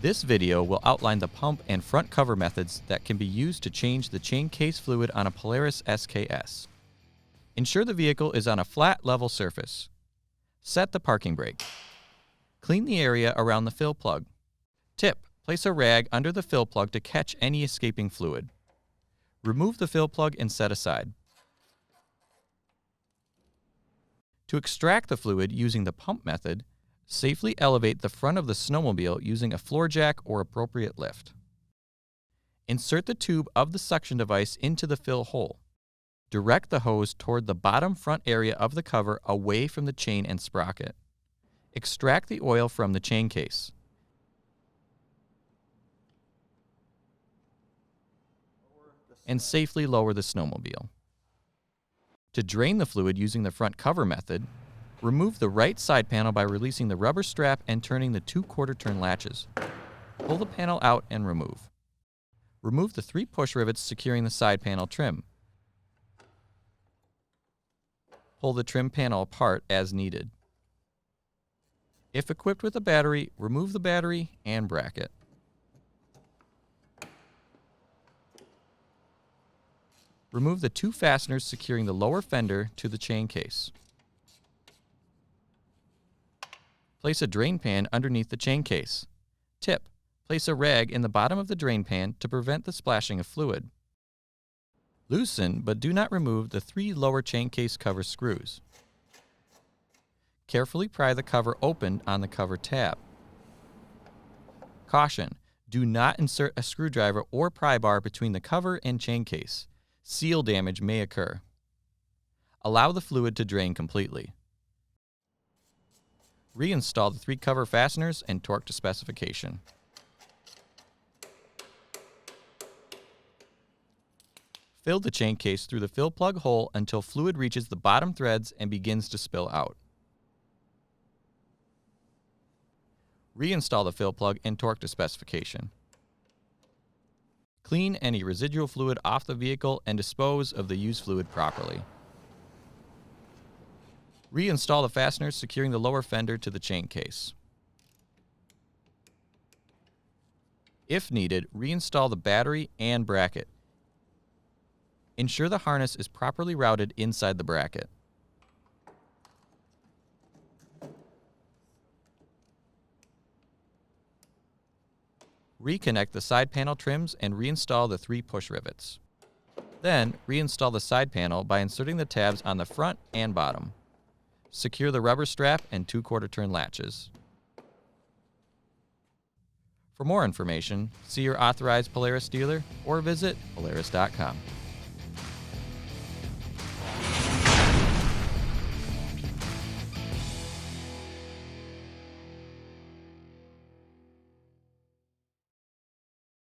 This video will outline the pump and front cover methods that can be used to change the chain case fluid on a Polaris SKS. Ensure the vehicle is on a flat, level surface. Set the parking brake. Clean the area around the fill plug. Tip: place a rag under the fill plug to catch any escaping fluid. Remove the fill plug and set aside. To extract the fluid using the pump method, safely elevate the front of the snowmobile using a floor jack or appropriate lift. Insert the tube of the suction device into the fill hole. Direct the hose toward the bottom front area of the cover away from the chain and sprocket. Extract the oil from the chain case. And safely lower the snowmobile. To drain the fluid using the front cover method, remove the right side panel by releasing the rubber strap and turning the 2/4 turn latches. Pull the panel out and remove. Remove the 3 push rivets securing the side panel trim. Pull the trim panel apart as needed. If equipped with a battery, remove the battery and bracket. Remove the 2 fasteners securing the lower fender to the chain case. Place a drain pan underneath the chain case. Tip: place a rag in the bottom of the drain pan to prevent the splashing of fluid. Loosen, but do not remove, the 3 lower chain case cover screws. Carefully pry the cover open on the cover tab. Caution: do not insert a screwdriver or pry bar between the cover and chain case. Seal damage may occur. Allow the fluid to drain completely. Reinstall the 3 cover fasteners and torque to specification. Fill the chain case through the fill plug hole until fluid reaches the bottom threads and begins to spill out. Reinstall the fill plug and torque to specification. Clean any residual fluid off the vehicle and dispose of the used fluid properly. Reinstall the fasteners securing the lower fender to the chain case. If needed, reinstall the battery and bracket. Ensure the harness is properly routed inside the bracket. Reconnect the side panel trims and reinstall the 3 push rivets. Then, reinstall the side panel by inserting the tabs on the front and bottom. Secure the rubber strap and 2/4 turn latches. For more information, see your authorized Polaris dealer or visit Polaris.com.